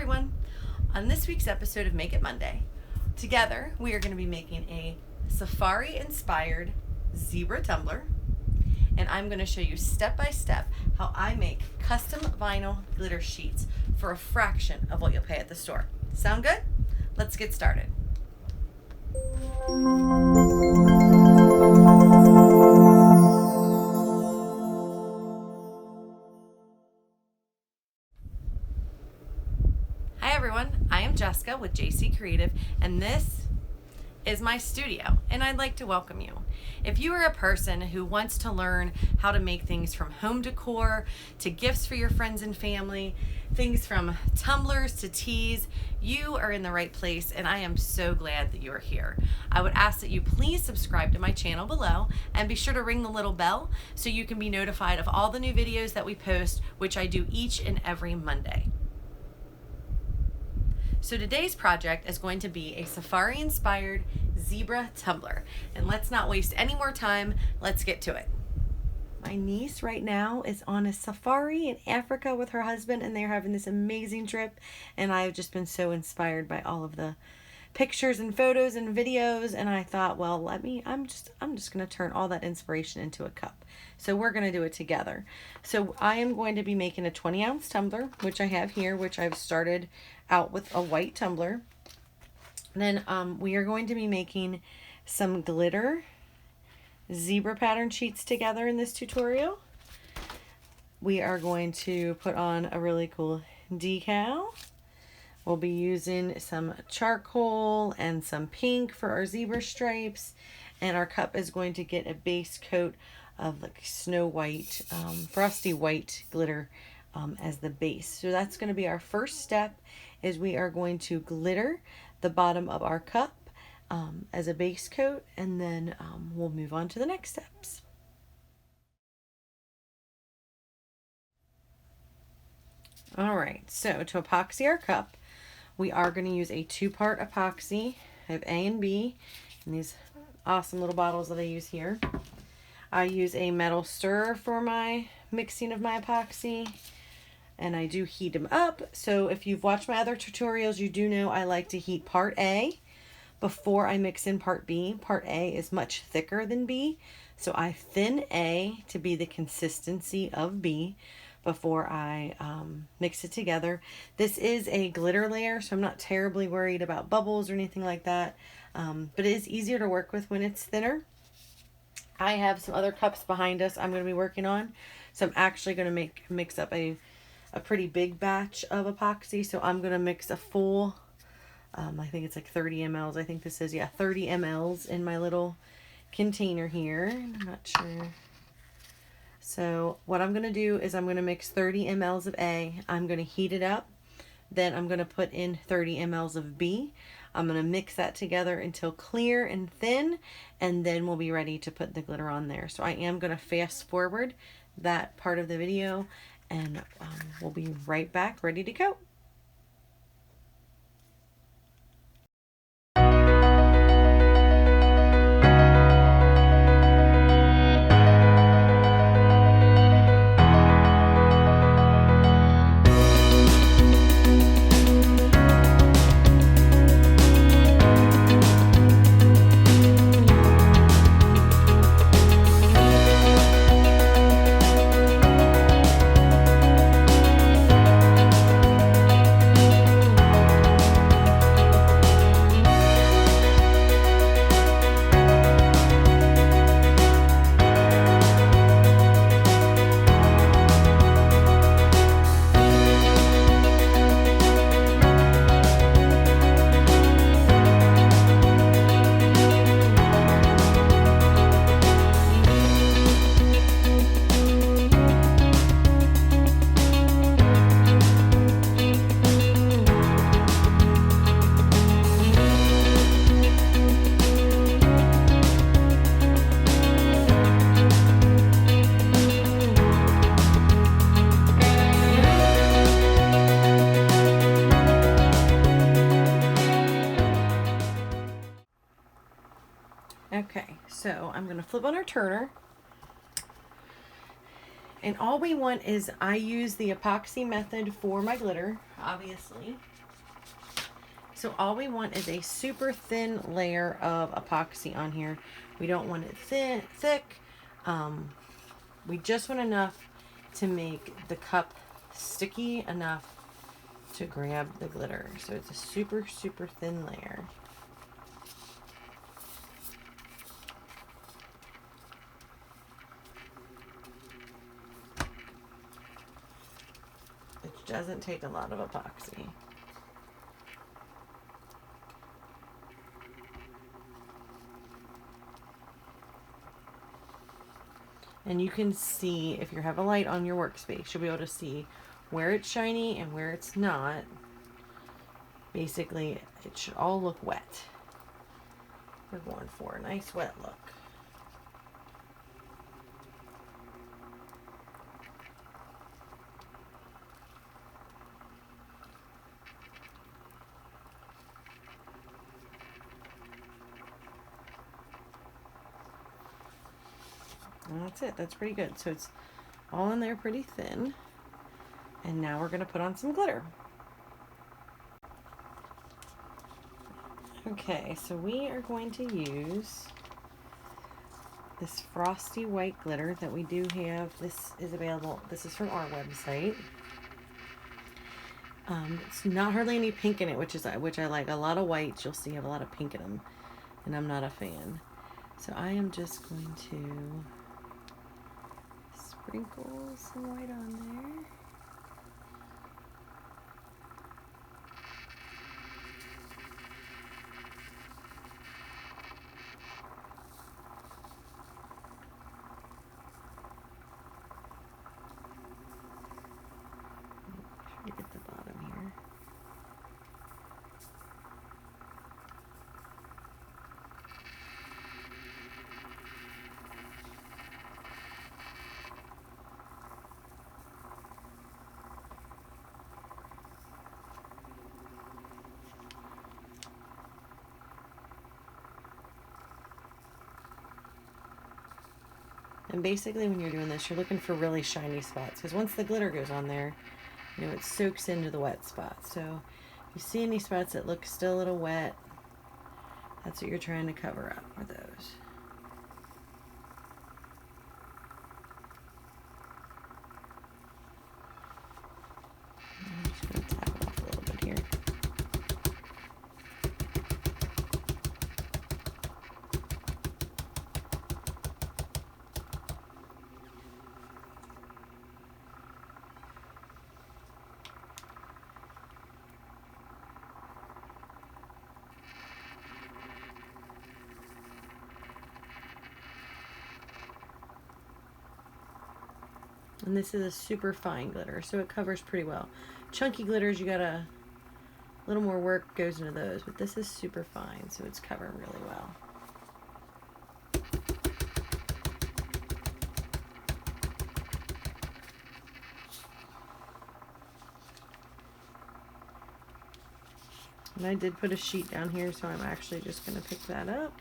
everyone. On this week's episode of Make It Monday, together we are going to be making a safari inspired zebra tumbler, and I'm going to show you step by step how I make custom vinyl glitter sheets for a fraction of what you'll pay at the store. Sound good? Let's get started. Hi everyone, I am Jessica with JC Creative, and this is my studio, and I'd like to welcome you. If you are a person who wants to learn how to make things from home decor to gifts for your friends and family, things from tumblers to teas, you are in the right place, and I am so glad that you are here. I would ask that you please subscribe to my channel below and be sure to ring the little bell so you can be notified of all the new videos that we post, which I do each and every Monday. So today's project is going to be a safari inspired zebra tumbler, and let's not waste any more time. Let's get to it. My niece right now is on a safari in Africa with her husband, and they're having this amazing trip, and I've just been so inspired by all of the pictures and photos and videos, and I thought, well, I'm just going to turn all that inspiration into a cup. So we're going to do it together. So I am going to be making a 20-ounce tumbler, which I have here, which I've started out with a white tumbler. Then we are going to be making some glitter zebra pattern sheets together in this tutorial. We are going to put on a really cool decal. We'll be using some charcoal and some pink for our zebra stripes, and our cup is going to get a base coat of like snow white, frosty white glitter as the base. So that's going to be our first step, is we are going to glitter the bottom of our cup as a base coat, and then we'll move on to the next steps. All right, so to epoxy our cup, we are going to use a 2-part epoxy. I have A and B in these awesome little bottles that I use here. I use a metal stirrer for my mixing of my epoxy, and I do heat them up. So if you've watched my other tutorials, you do know I like to heat part A before I mix in part B. Part A is much thicker than B, so I thin A to be the consistency of B before I mix it together. This is a glitter layer, so I'm not terribly worried about bubbles or anything like that, but it is easier to work with when it's thinner. I have some other cups behind us I'm going to be working on, so I'm actually going to mix up a pretty big batch of epoxy. So I'm going to mix a full, I think it's like 30 mLs. I think this is, yeah, 30 mLs in my little container here. I'm not sure. So what I'm going to do is I'm going to mix 30 mLs of A. I'm going to heat it up. Then I'm going to put in 30 mLs of B. I'm going to mix that together until clear and thin, and then we'll be ready to put the glitter on there. So I am going to fast forward that part of the video, and we'll be right back ready to go. Okay, so I'm going to flip on our turner. And all we want is, I use the epoxy method for my glitter, obviously. so all we want is a super thin layer of epoxy on here. We don't want it thick. We just want enough to make the cup sticky enough to grab the glitter. So it's a super, super thin layer. It doesn't take a lot of epoxy. And you can see, if you have a light on your workspace, you'll be able to see where it's shiny and where it's not. Basically, it should all look wet. We're going for a nice wet look. And that's it. That's pretty good. So it's all in there pretty thin. And now we're going to put on some glitter. Okay, so we are going to use this frosty white glitter that we do have. This is available. This is from our website. It's not hardly any pink in it, which I like. A lot of whites, you'll see have a lot of pink in them, and I'm not a fan. So I am just going to sprinkle some white on there. Get the bottom here. And basically when you're doing this, you're looking for really shiny spots, because once the glitter goes on there, you know, it soaks into the wet spots. So if you see any spots that look still a little wet, that's what you're trying to cover up, are those. I'm just going to tap it off a little bit here. And this is a super fine glitter, so it covers pretty well. Chunky glitters, you got a little more work goes into those, but this is super fine, so it's covering really well. And I did put a sheet down here, so I'm actually just going to pick that up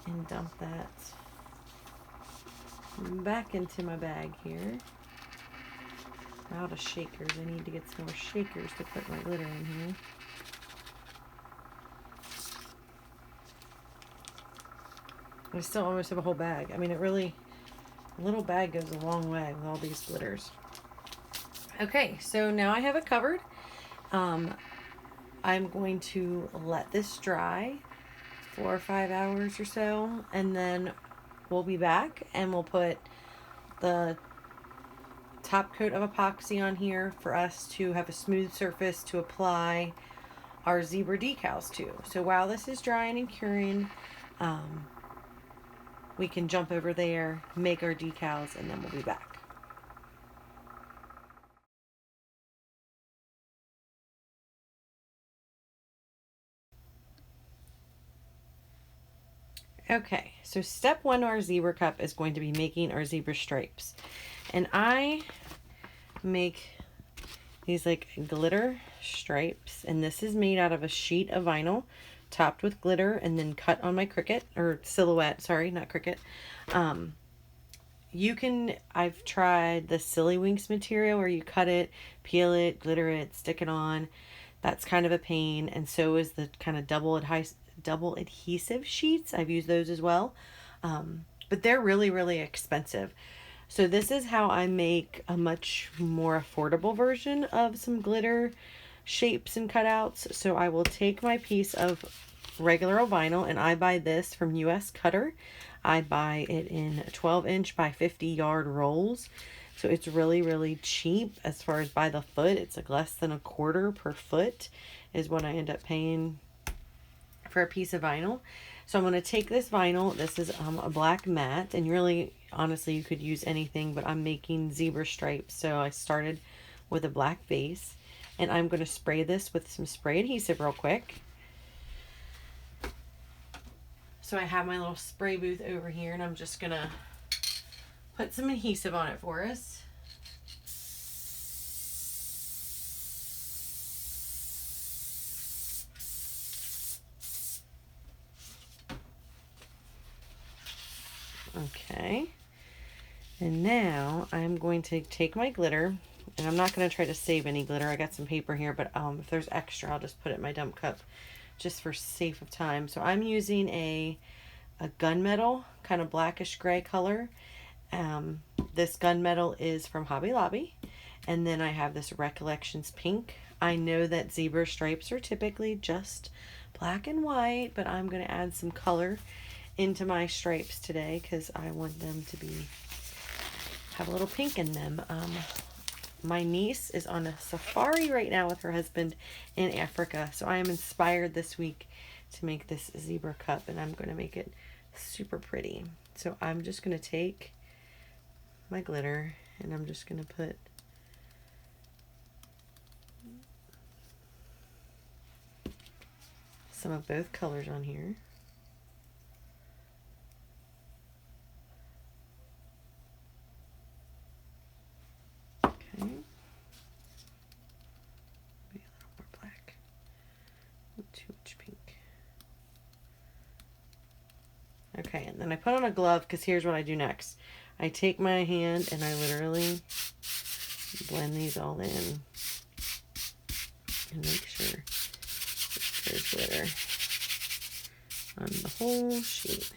and dump that back into my bag here. Out of shakers. I need to get some more shakers to put my glitter in here. I still almost have a whole bag. I mean, it really, a little bag goes a long way with all these glitters. Okay, so now I have it covered. I'm going to let this dry 4 or 5 hours or so, and then we'll be back and we'll put the top coat of epoxy on here for us to have a smooth surface to apply our zebra decals to. So while this is drying and curing, we can jump over there, make our decals, and then we'll be back. Okay, so step 1 of our zebra cup is going to be making our zebra stripes. And I make these like glitter stripes, and this is made out of a sheet of vinyl topped with glitter and then cut on my Cricut, or Silhouette, sorry, not Cricut. I've tried the Silly Winks material where you cut it, peel it, glitter it, stick it on. That's kind of a pain, and so is the kind of double adhesive sheets. I've used those as well, but they're really, really expensive. So this is how I make a much more affordable version of some glitter shapes and cutouts. So I will take my piece of regular old vinyl, and I buy this from US Cutter. I buy it in 12-inch by 50-yard rolls. So it's really, really cheap as far as by the foot. It's like less than $1/4 per foot is what I end up paying for a piece of vinyl. So I'm going to take this vinyl. This is a black matte, and really, honestly, you could use anything, but I'm making zebra stripes. So I started with a black base, and I'm going to spray this with some spray adhesive real quick. So I have my little spray booth over here, and I'm just going to put some adhesive on it for us. Okay, and now I'm going to take my glitter, and I'm not going to try to save any glitter. I got some paper here, but if there's extra, I'll just put it in my dump cup just for sake of time. So I'm using a gunmetal, kind of blackish gray color. This gunmetal is from Hobby Lobby, and then I have this Recollections pink. I know that zebra stripes are typically just black and white, but I'm going to add some color into my stripes today because I want them to have a little pink in them. My niece is on a safari right now with her husband in Africa, so I am inspired this week to make this zebra cup, and I'm going to make it super pretty. So I'm just going to take my glitter, and I'm just going to put some of both colors on here. Okay. Maybe a little more black. Too much pink. Okay, and then I put on a glove because here's what I do next. I take my hand and I literally blend these all in and make sure there's glitter on the whole sheet.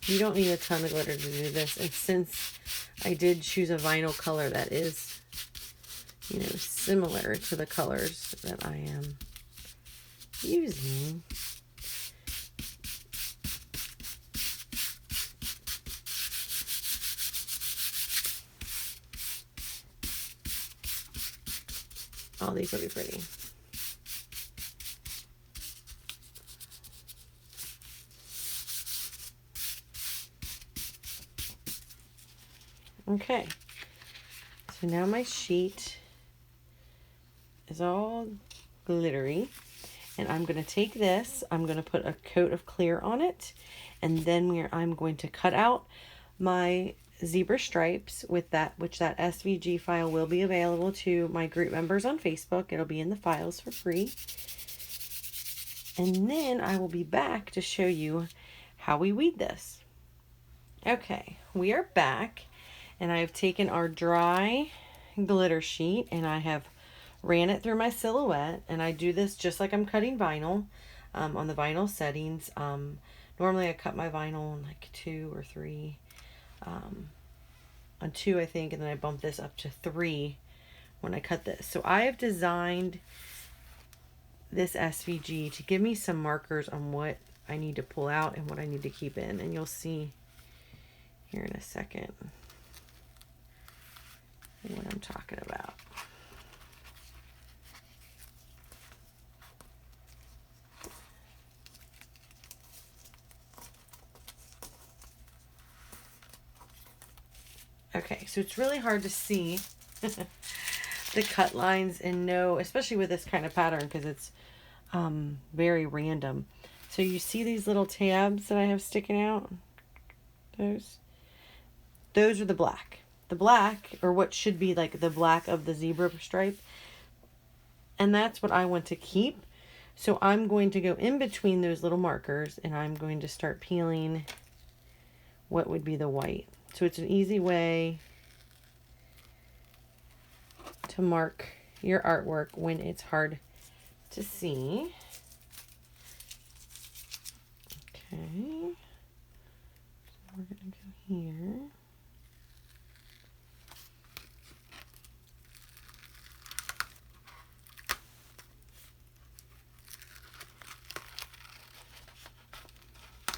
You don't need a ton of glitter to do this, and since I did choose a vinyl color that is, you know, similar to the colors that I am using, all these will be pretty. Okay, so now my sheet is all glittery, and I'm going to take this, I'm going to put a coat of clear on it, and then I'm going to cut out my zebra stripes with that, which that SVG file will be available to my group members on Facebook. It'll be in the files for free. And then I will be back to show you how we weed this. Okay, we are back, and I have taken our dry glitter sheet and I have ran it through my silhouette, and I do this just like I'm cutting vinyl on the vinyl settings. Normally I cut my vinyl on like 2 or 3, on 2 I think, and then I bump this up to 3 when I cut this. So I have designed this SVG to give me some markers on what I need to pull out and what I need to keep in, and you'll see here in a second what I'm talking about. Okay, so it's really hard to see the cut lines and know, especially with this kind of pattern, because it's very random. So you see these little tabs that I have sticking out? Those are the black. The black, or what should be like the black of the zebra stripe. And that's what I want to keep. So I'm going to go in between those little markers, and I'm going to start peeling what would be the white. So it's an easy way to to mark your artwork when it's hard to see. Okay, so we're going to go here.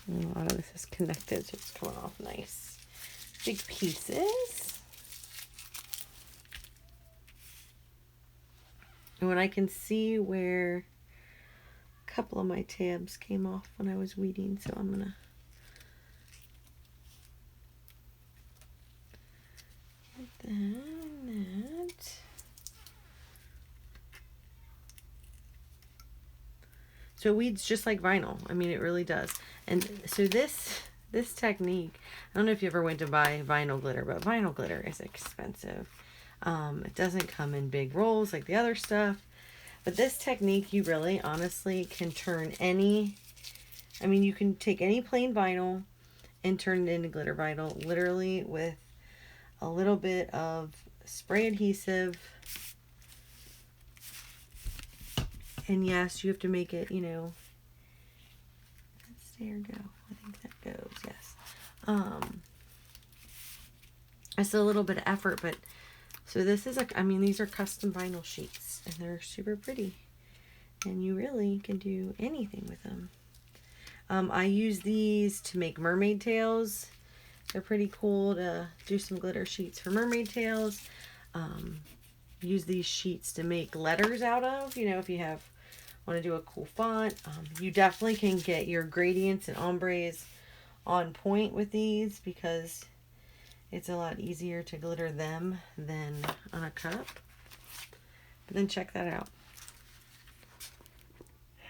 And a lot of this is connected, so it's coming off nice big pieces. And when I can see where a couple of my tabs came off when I was weeding, so I'm gonna get that and that. So it weeds just like vinyl. I mean, it really does. And so this technique, I don't know if you ever went to buy vinyl glitter, but vinyl glitter is expensive. It doesn't come in big rolls like the other stuff. But this technique, you really honestly can turn any, I mean, you can take any plain vinyl and turn it into glitter vinyl, literally with a little bit of spray adhesive. And yes, you have to make it, you know, there go. I think that goes, yes. It's a little bit of effort, but so this is I mean, these are custom vinyl sheets and they're super pretty and you really can do anything with them. I use these to make mermaid tails. They're pretty cool to do some glitter sheets for mermaid tails. Use these sheets to make letters out of, you know, if you want to do a cool font. You definitely can get your gradients and ombres on point with these because it's a lot easier to glitter them than on a cup. But then check that out.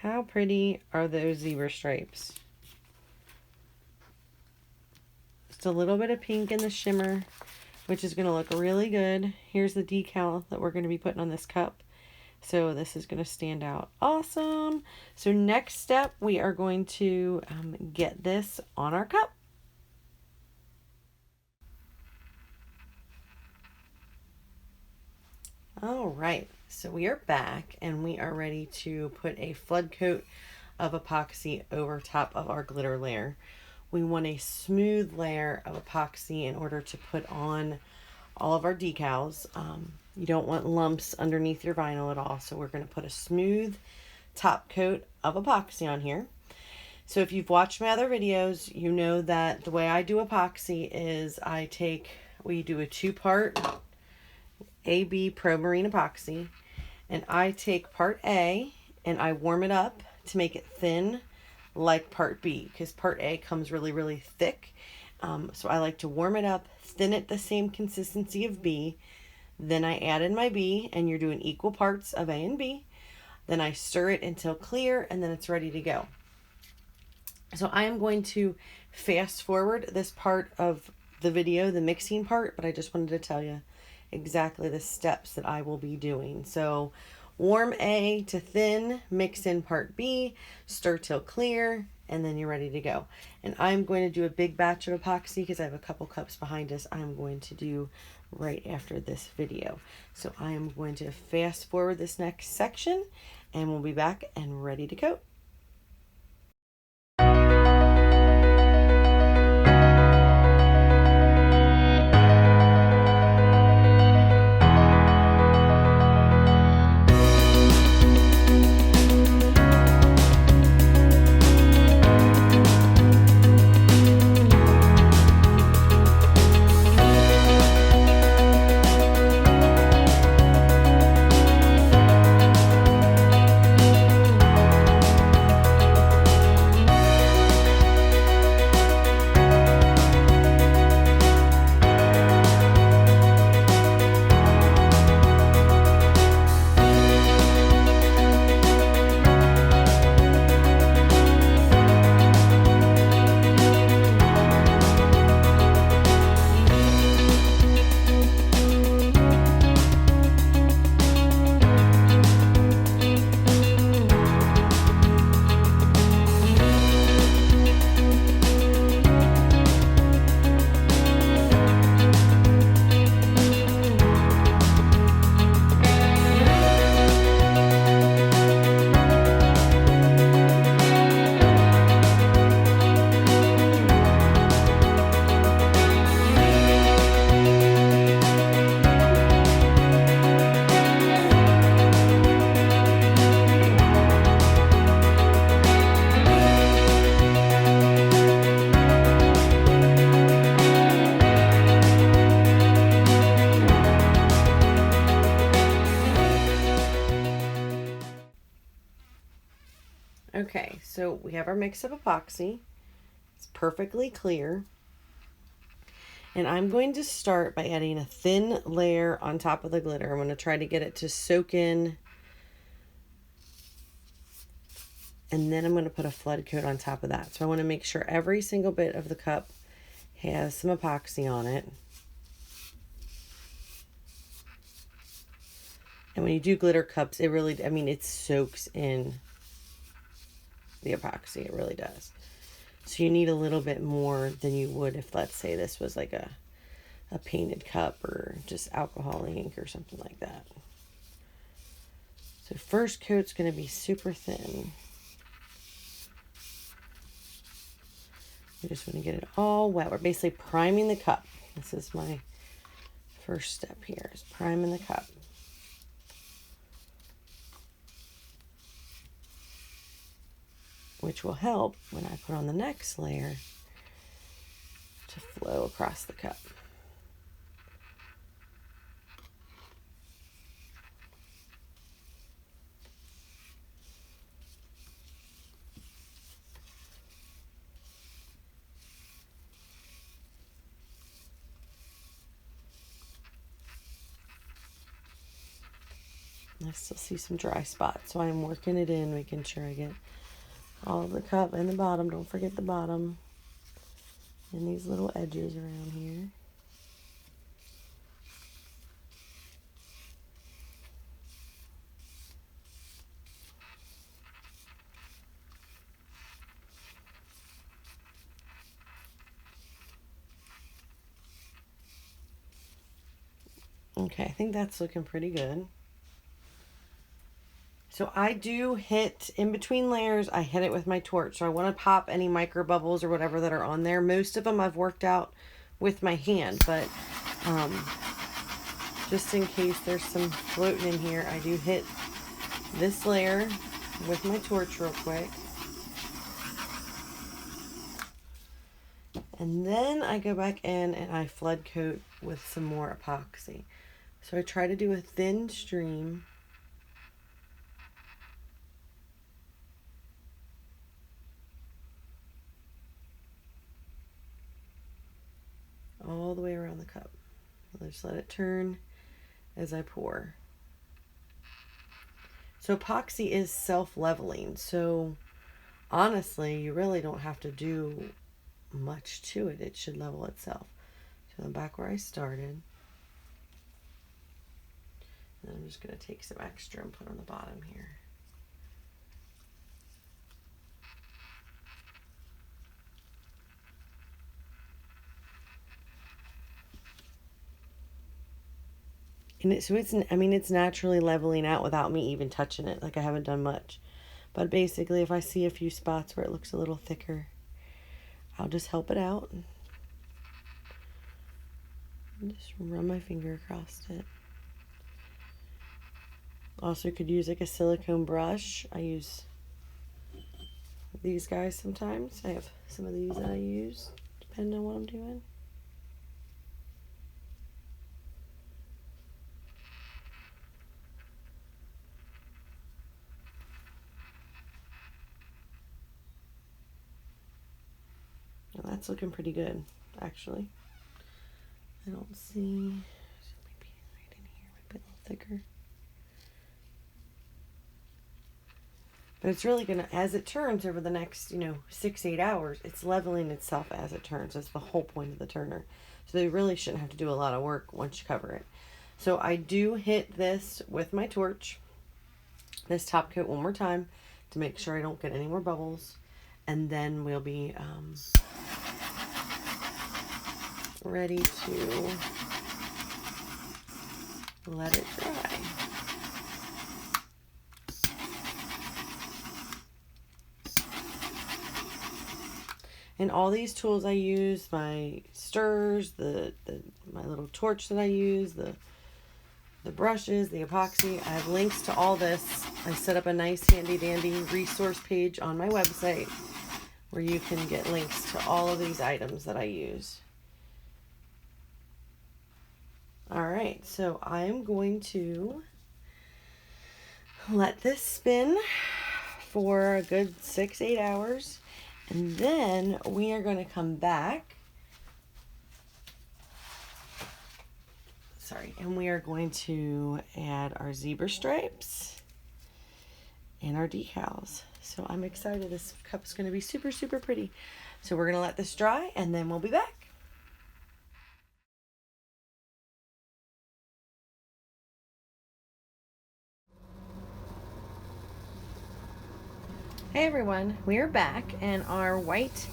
How pretty are those zebra stripes? Just a little bit of pink in the shimmer, which is going to look really good. Here's the decal that we're going to be putting on this cup. So this is going to stand out awesome. So next step, we are going to get this on our cup. All right, so we are back and we are ready to put a flood coat of epoxy over top of our glitter layer. We want a smooth layer of epoxy in order to put on all of our decals. You don't want lumps underneath your vinyl at all, so we're going to put a smooth top coat of epoxy on here. So if you've watched my other videos, you know that the way I do epoxy is we do a 2-part AB Pro Marine epoxy, and I take part A and I warm it up to make it thin like part B, because part A comes really, really thick. So I like to warm it up, thin it the same consistency of B. Then I add in my B, and you're doing equal parts of A and B. Then I stir it until clear, and then it's ready to go. So I am going to fast forward this part of the video, the mixing part, but I just wanted to tell you exactly the steps that I will be doing. So warm A to thin, mix in part B, stir till clear, and then you're ready to go. And I'm going to do a big batch of epoxy because I have a couple cups behind us I'm going to do right after this video. So I am going to fast forward this next section and we'll be back and ready to coat. So we have our mix of epoxy. It's perfectly clear. And I'm going to start by adding a thin layer on top of the glitter. I'm going to try to get it to soak in. And then I'm going to put a flood coat on top of that. So I want to make sure every single bit of the cup has some epoxy on it. And when you do glitter cups, it really, I mean, it soaks in the epoxy. It really does. So you need a little bit more than you would if, let's say, this was like a painted cup or just alcohol ink or something like that. So first coat's going to be super thin. We just want to get it all wet. We're basically priming the cup. This is my first step here, is priming the cup. Which will help when I put on the next layer to flow across the cup. I still see some dry spots, so I'm working it in, making sure I get all of the cup and the bottom. Don't forget the bottom. And these little edges around here. Okay, I think that's looking pretty good. So I do hit, in between layers, I hit it with my torch. So I want to pop any micro bubbles or whatever that are on there. Most of them I've worked out with my hand, but just in case there's some floating in here, I do hit this layer with my torch real quick. And then I go back in and I flood coat with some more epoxy. So I try to do a thin stream. All the way around the cup. I'll just let it turn as I pour. So epoxy is self-leveling. So honestly, you really don't have to do much to it. It should level itself. So I'm back where I started. And I'm just going to take some extra and put on the bottom here. And it's naturally leveling out without me even touching it. Like I haven't done much. But basically, if I see a few spots where it looks a little thicker, I'll just help it out. And just run my finger across it. Also could use like a silicone brush. I use these guys sometimes. I have some of these that I use, depending on what I'm doing. Well, that's looking pretty good, actually. I don't see, maybe right in here, might be a little thicker. But it's really gonna, as it turns over the next, 6-8 hours, it's leveling itself as it turns. That's the whole point of the turner. So they really shouldn't have to do a lot of work once you cover it. So I do hit this with my torch, this top coat one more time to make sure I don't get any more bubbles. And then we'll be ready to let it dry. And all these tools I use, my stirrers, my little torch that I use, the brushes, the epoxy, I have links to all this. I set up a nice handy dandy resource page on my website where you can get links to all of these items that I use. All right, so I am going to let this spin for a good 6-8 hours. And then we are going to come back. And we are going to add our zebra stripes and our decals. So I'm excited. This cup's going to be super, super pretty. So we're going to let this dry and then we'll be back. Hey everyone, we are back and our white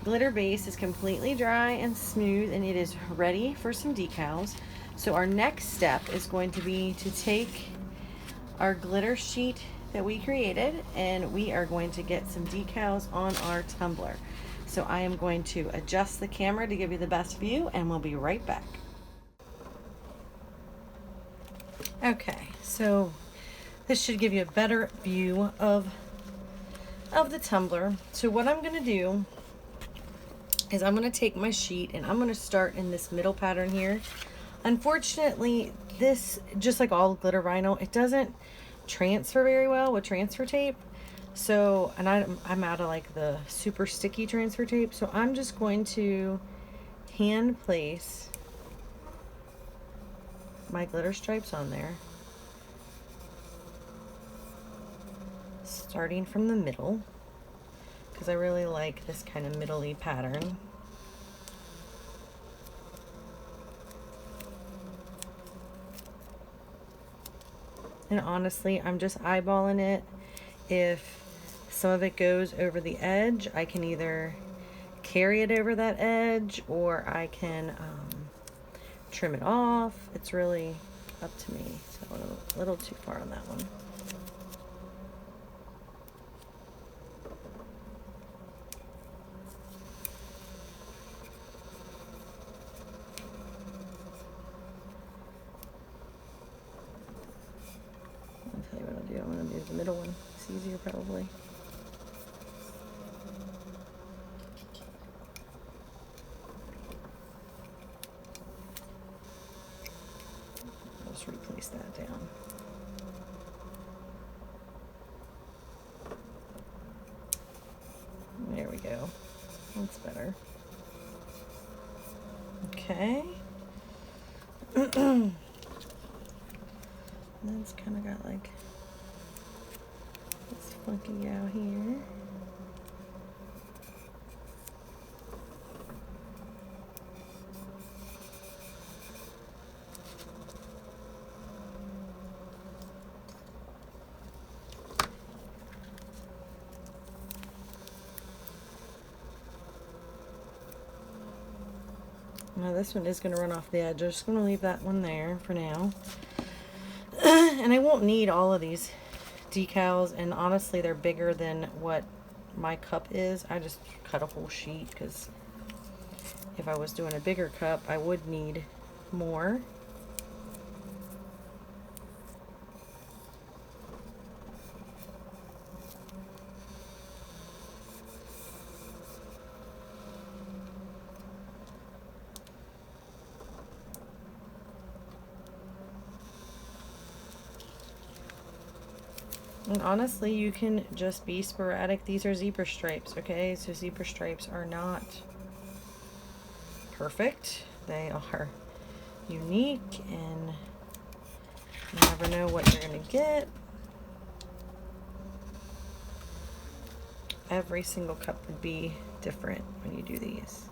glitter base is completely dry and smooth and it is ready for some decals. So our next step is going to be to take our glitter sheet that we created and we are going to get some decals on our tumbler. So I am going to adjust the camera to give you the best view and we'll be right back. Okay, so this should give you a better view of the tumbler. So what I'm going to do is I'm going to take my sheet and I'm going to start in this middle pattern here. Unfortunately, this, just like all glitter vinyl, it doesn't transfer very well with transfer tape. So, and I'm out of like the super sticky transfer tape. So I'm just going to hand place my glitter stripes on there, starting from the middle, because I really like this kind of middle-y pattern. And honestly, I'm just eyeballing it. If some of it goes over the edge, I can either carry it over that edge or I can trim it off. It's really up to me. So a little too far on that one. I'll tell you what I'll do. I'm going to do the middle one. It's easier probably. I'll just replace that down. There we go. That's better. Okay. That's kind of got like this funky out here. Now this one is going to run off the edge. I'm just going to leave that one there for now. And I won't need all of these decals, and honestly they're bigger than what my cup is. I just cut a whole sheet because if I was doing a bigger cup I would need more. And honestly, you can just be sporadic. These are zebra stripes, okay? So zebra stripes are not perfect. They are unique, and you never know what you're gonna get. Every single cup would be different when you do these.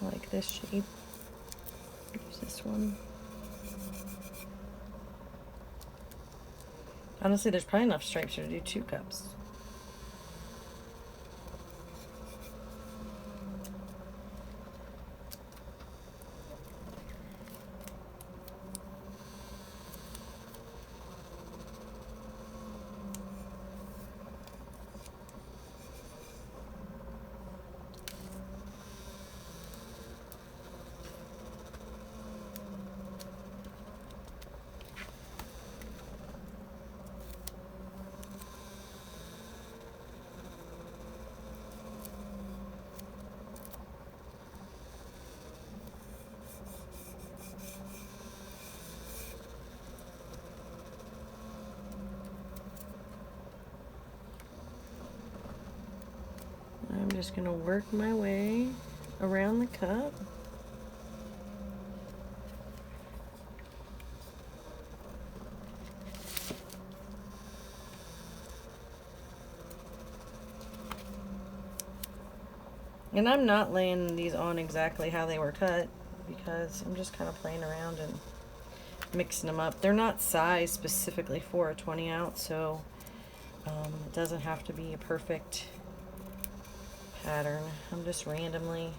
I like this shape. Use this one. Honestly, there's probably enough stripes here to do 2 cups. just going to work my way around the cup. And I'm not laying these on exactly how they were cut because I'm just kind of playing around and mixing them up. They're not sized specifically for a 20 ounce, so it doesn't have to be a perfect pattern. I'm just randomly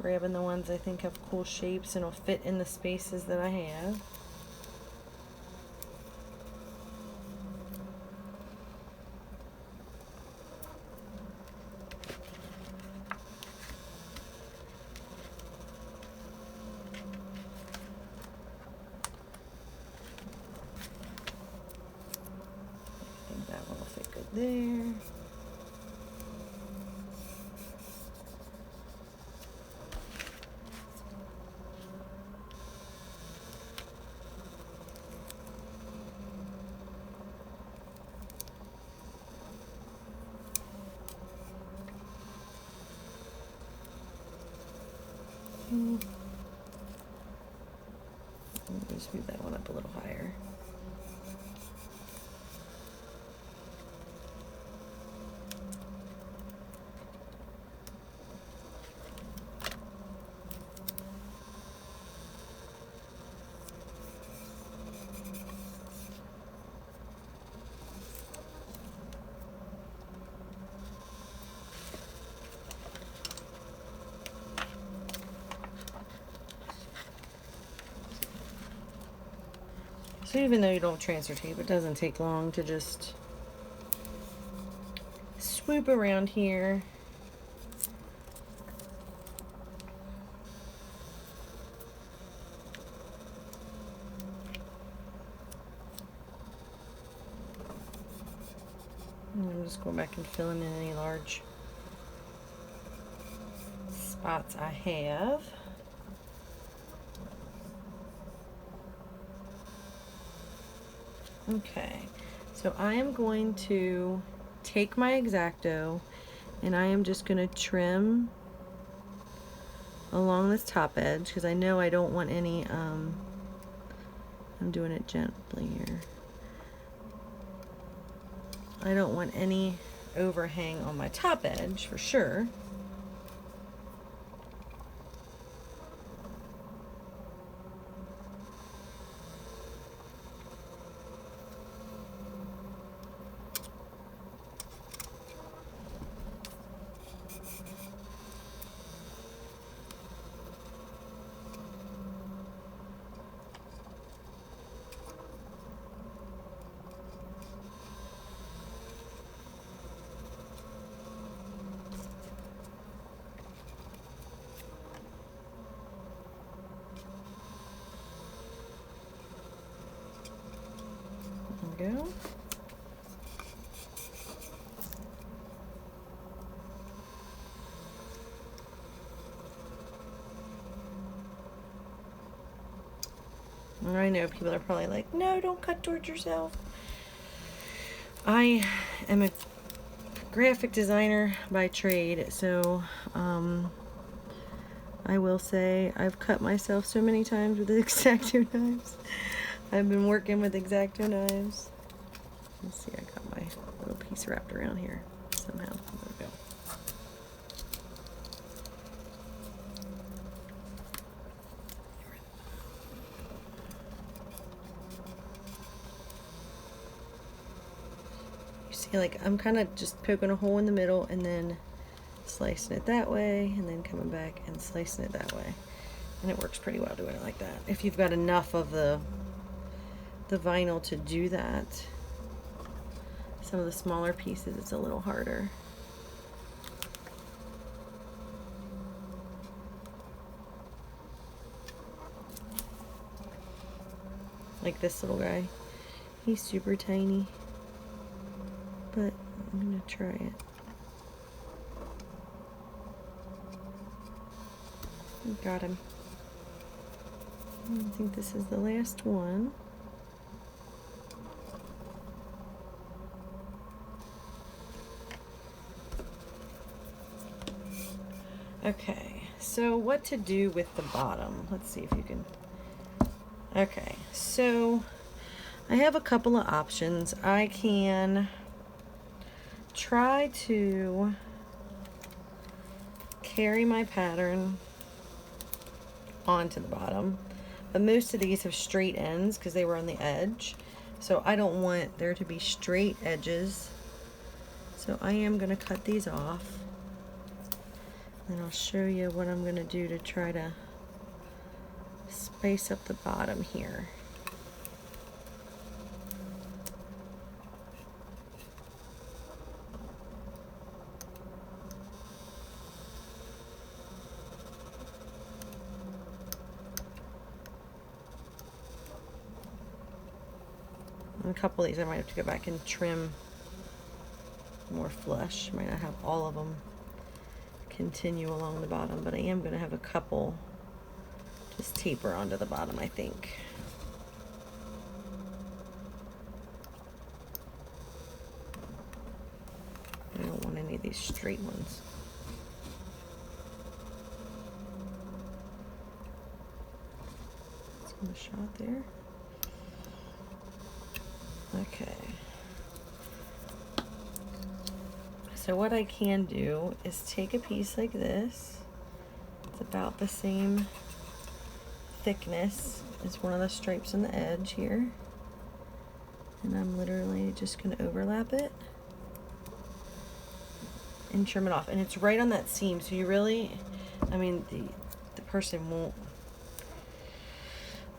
grabbing the ones I think have cool shapes and will fit in the spaces that I have. There. Just move that one up a little higher. So even though you don't transfer tape, it doesn't take long to just swoop around here. And I'm just going back and filling in any large spots I have. Okay, so I am going to take my X-Acto and I am just going to trim along this top edge because I know I don't want any, I'm doing it gently here. I don't want any overhang on my top edge for sure. Go. I know people are probably like, no, don't cut towards yourself. I am a graphic designer by trade, so I will say I've cut myself so many times with the X-Acto knives. I've been working with X-Acto knives. Let's see, I got my little piece wrapped around here somehow. There we go. You see, like, I'm kind of just poking a hole in the middle and then slicing it that way and then coming back and slicing it that way. And it works pretty well doing it like that. If you've got enough of the vinyl to do that. Some of the smaller pieces, it's a little harder. Like this little guy. He's super tiny, but I'm gonna try it. Got him. I think this is the last one. Okay, so what to do with the bottom? Let's see if you can. Okay, so I have a couple of options. I can try to carry my pattern onto the bottom, but most of these have straight ends because they were on the edge, so I don't want there to be straight edges, so I am going to cut these off, and I'll show you what I'm going to do to try to space up the bottom here. A couple of these I might have to go back and trim more flush. Might not have all of them continue along the bottom, but I am going to have a couple just taper onto the bottom, I think. I don't want any of these straight ones. Let's give a shot there. Okay. So what I can do is take a piece like this. It's about the same thickness as one of the stripes on the edge here. And I'm literally just going to overlap it and trim it off. And it's right on that seam, so you really, I mean, the person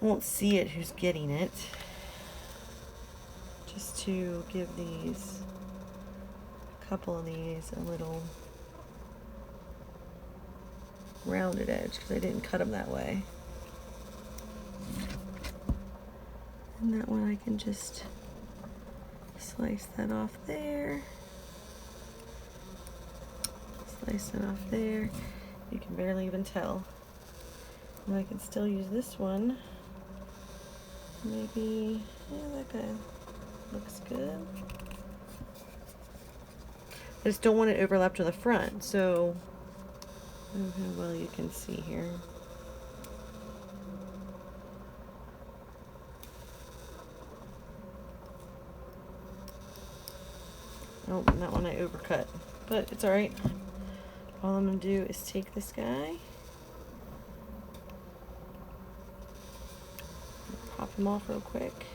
won't see it who's getting it. Just to give these, a couple of these, a little rounded edge, because I didn't cut them that way. And that one I can just slice that off there. Slice it off there. You can barely even tell. And I can still use this one. Maybe, yeah, that guy looks good. I just don't want it overlapped to the front, so I don't know how well you can see here. Oh, and that one I overcut, but it's alright. All I'm going to do is take this guy, pop him off real quick,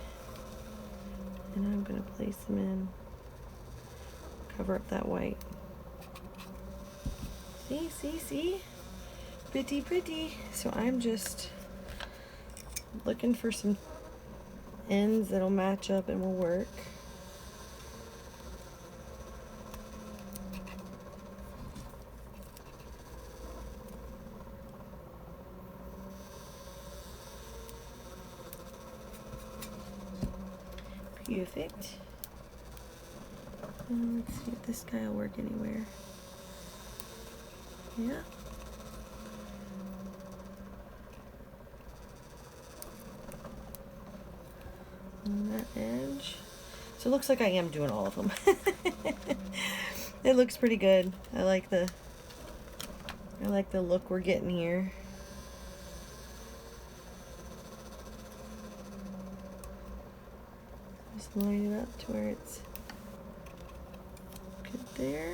and I'm going to place them in, cover up that white. See? Pretty. So I'm just looking for some ends that'll match up and will work. Perfect. Let's see if this guy will work anywhere. Yeah. On that edge. So it looks like I am doing all of them. It looks pretty good. I like the look we're getting here. Just line it up to where it's good there.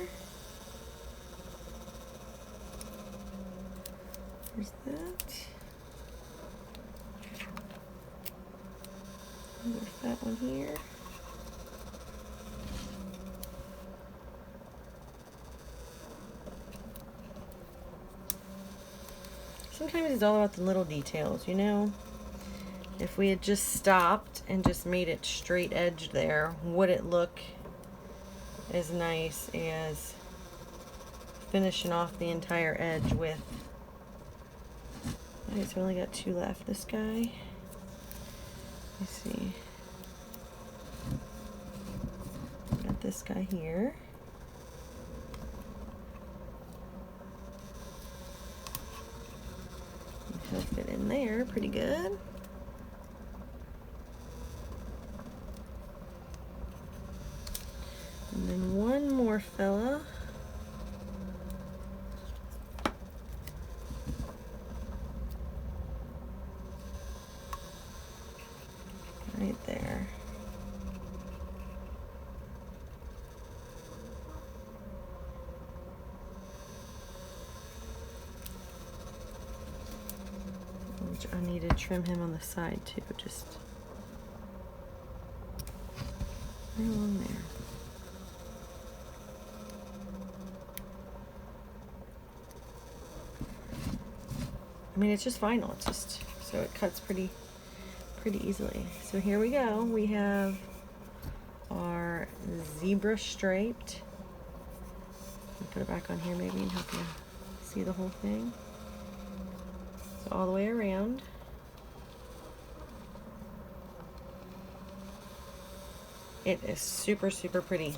There's that. And there's that one here. Sometimes it's all about the little details, you know? If we had just stopped and just made it straight edged there, would it look as nice as finishing off the entire edge with... Alright, so we only got two left. This guy. Let's see. Got this guy here. He'll fit in there pretty good. And then one more fella. right there. I need to trim him on the side too, just right along there. I mean, it's just vinyl, it's just, so it cuts pretty easily. So here we go, we have our zebra striped. Put it back on here maybe and help you see the whole thing. So all the way around. It is super pretty.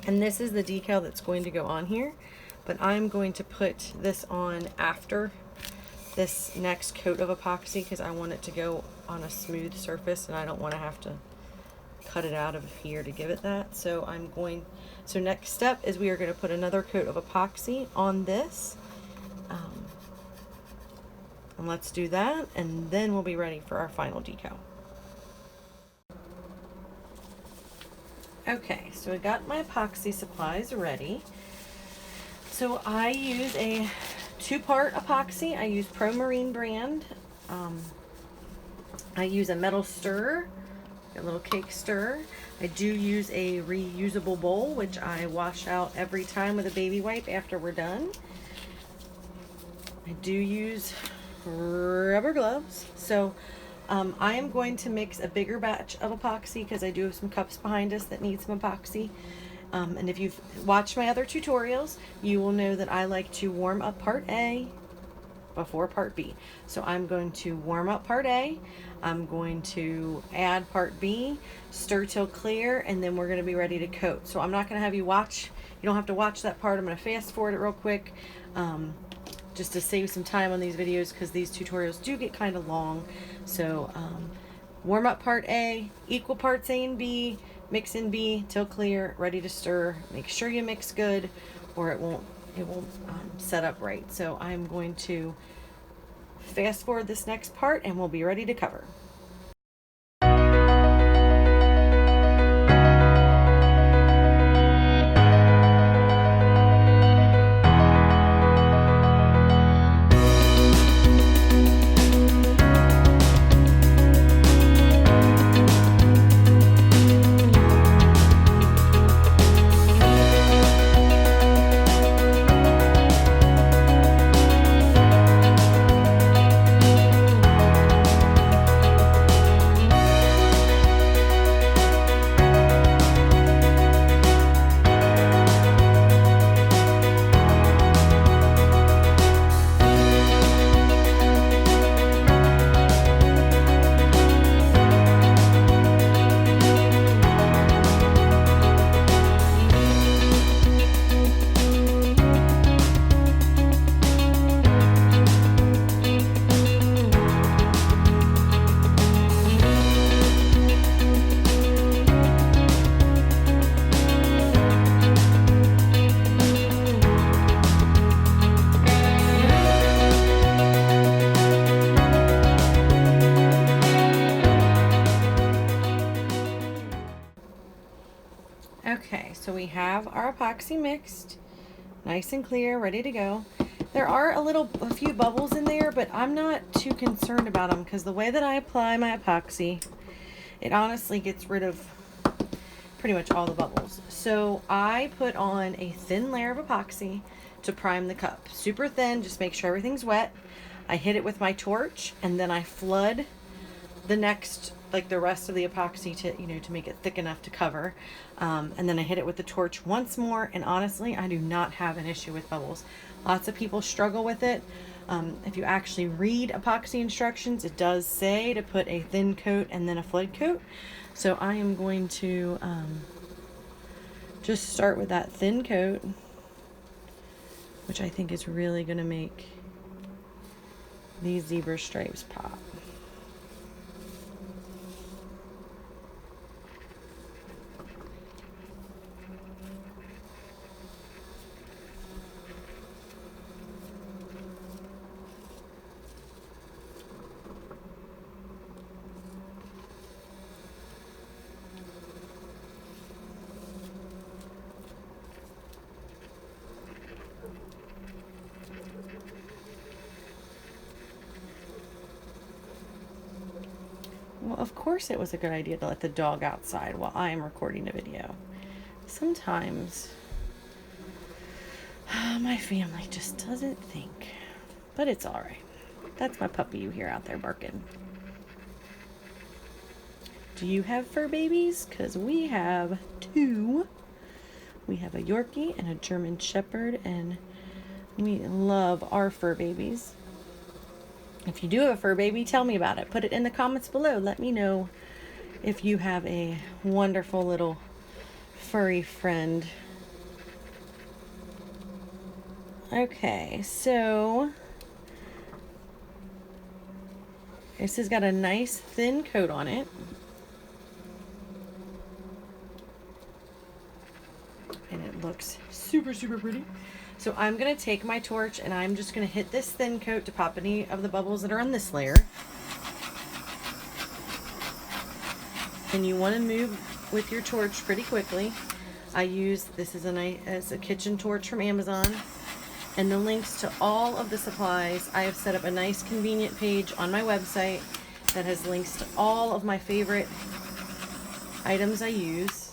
And this is the decal that's going to go on here, but I'm going to put this on after this next coat of epoxy because I want it to go on a smooth surface and I don't want to have to cut it out of here to give it that. So next step is we are going to put another coat of epoxy on this. And let's do that, and then we'll be ready for our final decal. Okay, so I got my epoxy supplies ready. So I use a 2-part epoxy. I use Pro Marine brand. I use a metal stirrer, a little cake stirrer. I do use a reusable bowl, which I wash out every time with a baby wipe after we're done. I do use rubber gloves. So I am going to mix a bigger batch of epoxy because I do have some cups behind us that need some epoxy. And if you've watched my other tutorials, you will know that I like to warm up part A before part B. So I'm going to warm up part A, I'm going to add part B, stir till clear, and then we're going to be ready to coat. So I'm not going to have you watch, you don't have to watch that part. I'm going to fast forward it real quick. Just to save some time on these videos because these tutorials do get kind of long. So warm up part A, equal parts A and B, mix in B till clear, ready to stir. Make sure you mix good or it won't set up right. So I'm going to fast forward this next part and we'll be ready to cover. Okay, so we have our epoxy mixed, nice and clear, ready to go. There are a few bubbles in there, but I'm not too concerned about them because the way that I apply my epoxy, it honestly gets rid of pretty much all the bubbles. So I put on a thin layer of epoxy to prime the cup. Super thin, just make sure everything's wet. I hit it with my torch and then I flood the next, like the rest of the epoxy to make it thick enough to cover. And then I hit it with the torch once more, and honestly, I do not have an issue with bubbles. Lots of people struggle with it. If you actually read epoxy instructions, it does say to put a thin coat and then a flood coat. So I am going to just start with that thin coat, which I think is really going to make these zebra stripes pop. of course it was a good idea to let the dog outside while I am recording a video. Sometimes my family just doesn't think, but it's all right. That's my puppy you hear out there barking. Do you have fur babies? Because we have two. We have a Yorkie and a German Shepherd, and we love our fur babies. If you do have a fur baby, tell me about it. Put it in the comments below. Let me know if you have a wonderful little furry friend. Okay, so this has got a nice thin coat on it. And it looks super, super pretty. So I'm going to take my torch and I'm just going to hit this thin coat to pop any of the bubbles that are on this layer. And you want to move with your torch pretty quickly. This is a kitchen torch from Amazon. And the links to all of the supplies, I have set up a nice convenient page on my website that has links to all of my favorite items I use.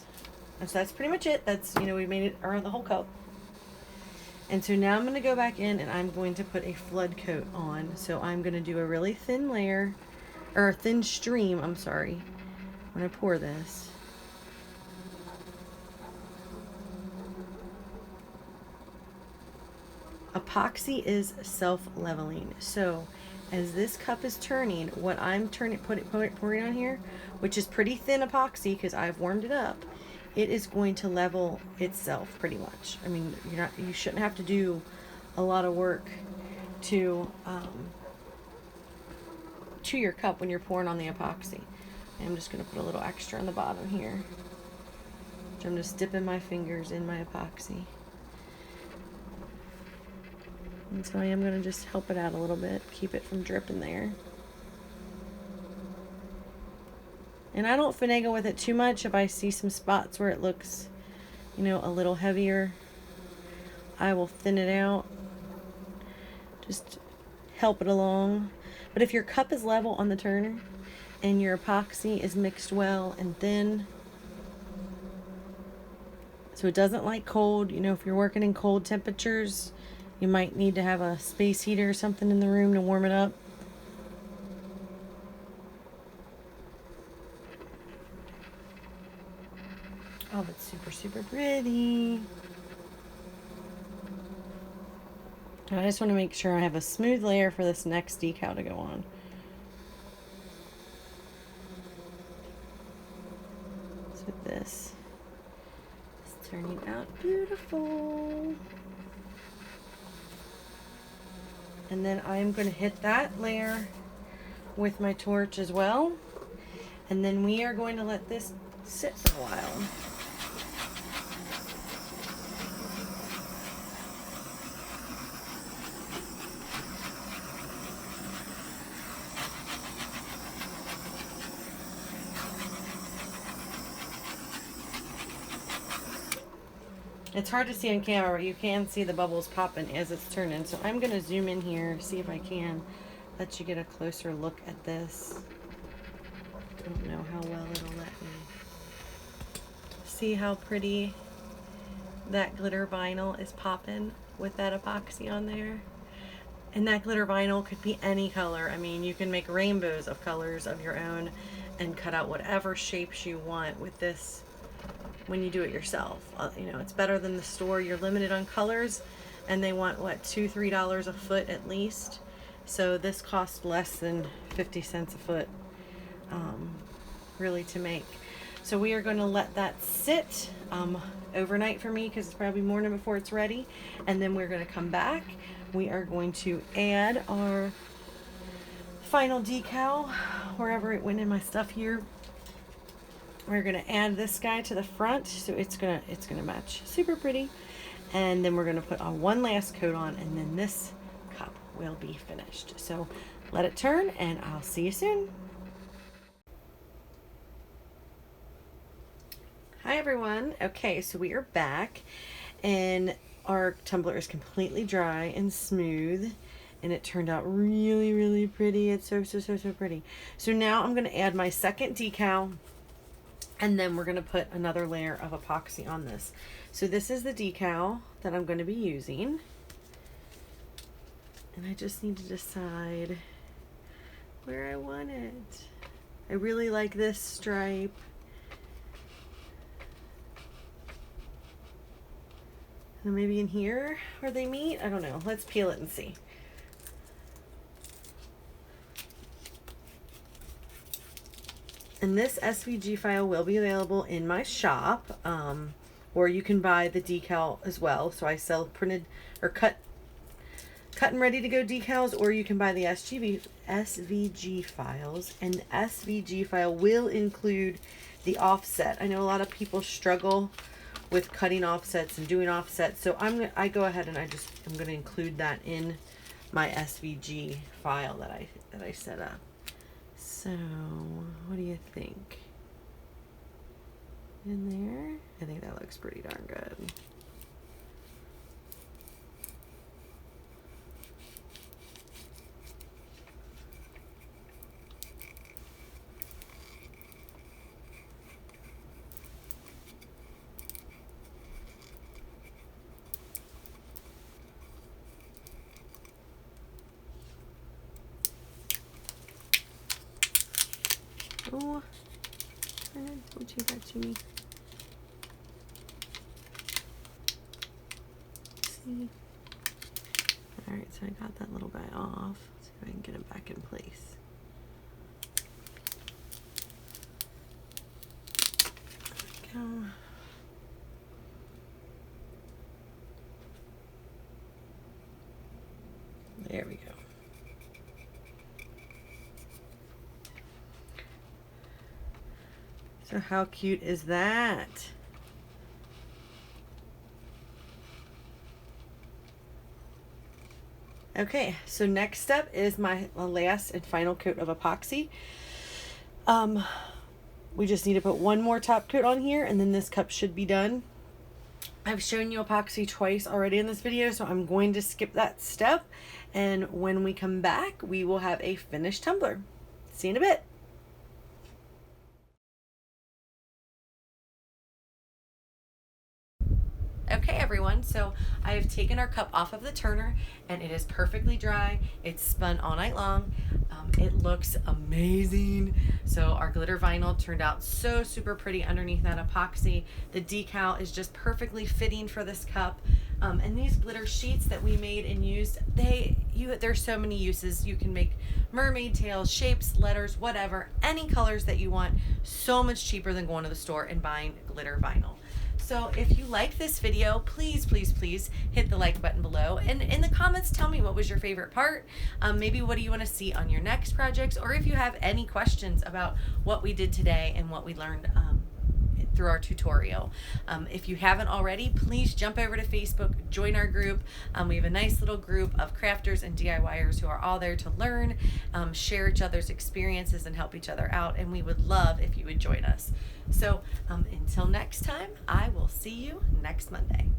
And so that's pretty much it. That's, we made it around the whole cup. And so now I'm going to go back in and I'm going to put a flood coat on. So I'm going to do a really thin layer, or a thin stream, I'm sorry, when I pour this. Epoxy is self-leveling. So as this cup is turning, what I'm pouring on here, which is pretty thin epoxy because I've warmed it up, it is going to level itself pretty much. I mean, you shouldn't have to do a lot of work to your cup when you're pouring on the epoxy. And I'm just going to put a little extra on the bottom here. So I'm just dipping my fingers in my epoxy. And so I am going to just help it out a little bit, keep it from dripping there. And I don't finagle with it too much. If I see some spots where it looks, a little heavier, I will thin it out. Just help it along. But if your cup is level on the turner and your epoxy is mixed well and thin, so it doesn't like cold, if you're working in cold temperatures, you might need to have a space heater or something in the room to warm it up. Oh, that's super, super pretty. And I just want to make sure I have a smooth layer for this next decal to go on. So this is turning out beautiful. And then I'm going to hit that layer with my torch as well. And then we are going to let this sit for a while. It's hard to see on camera, but you can see the bubbles popping as it's turning. So I'm going to zoom in here, see if I can let you get a closer look at this. I don't know how well it'll let me. See how pretty that glitter vinyl is popping with that epoxy on there? And that glitter vinyl could be any color. I mean, you can make rainbows of colors of your own and cut out whatever shapes you want with this when you do it yourself. It's better than the store. You're limited on colors and they want, what, $2-3 a foot at least. So this costs less than 50 cents a foot, really, to make. So we are going to let that sit overnight for me because it's probably morning before it's ready. And then we're going to come back. We are going to add our final decal wherever it went in my stuff here. We're going to add this guy to the front, so it's gonna match super pretty. And then we're going to put on one last coat on, and then this cup will be finished. So let it turn, and I'll see you soon. Hi everyone. Okay, so we are back, and our tumbler is completely dry and smooth. and it turned out really, really pretty. It's so, so, so, so pretty. So now I'm going to add my second decal, and then we're going to put another layer of epoxy on this. So this is the decal that I'm going to be using. And I just need to decide where I want it. I really like this stripe. And maybe in here where they meet? I don't know. Let's peel it and see. And this SVG file will be available in my shop, or you can buy the decal as well. So I sell printed or cut and ready to go decals, or you can buy the SVG files, and the SVG file will include the offset. I know a lot of people struggle with cutting offsets and doing offsets, so I go ahead and I'm going to include that in my SVG file that I set up. So what do you think? In there? I think that looks pretty darn good. Oh, don't you that to me. See? Alright, so I got that little guy off. Let's see if I can get him back in place. There we go. There we go. So how cute is that? Okay, so next step is my last and final coat of epoxy. We just need to put one more top coat on here, and then this cup should be done. I've shown you epoxy twice already in this video, so I'm going to skip that step. And when we come back, we will have a finished tumbler. See you in a bit. Okay everyone, so I have taken our cup off of the turner and it is perfectly dry. It's spun all night long. It looks amazing. So our glitter vinyl turned out so super pretty underneath that epoxy. The decal is just perfectly fitting for this cup. And these glitter sheets that we made and used, there's so many uses. You can make mermaid tails, shapes, letters, whatever, any colors that you want. So much cheaper than going to the store and buying glitter vinyl. So if you like this video, please, please, please hit the like button below. And in the comments, tell me what was your favorite part. Maybe what do you want to see on your next projects? Or if you have any questions about what we did today and what we learned through our tutorial. If you haven't already, please jump over to Facebook, join our group. We have a nice little group of crafters and DIYers who are all there to learn, share each other's experiences and help each other out, and we would love if you would join us. So until next time, I will see you next Monday.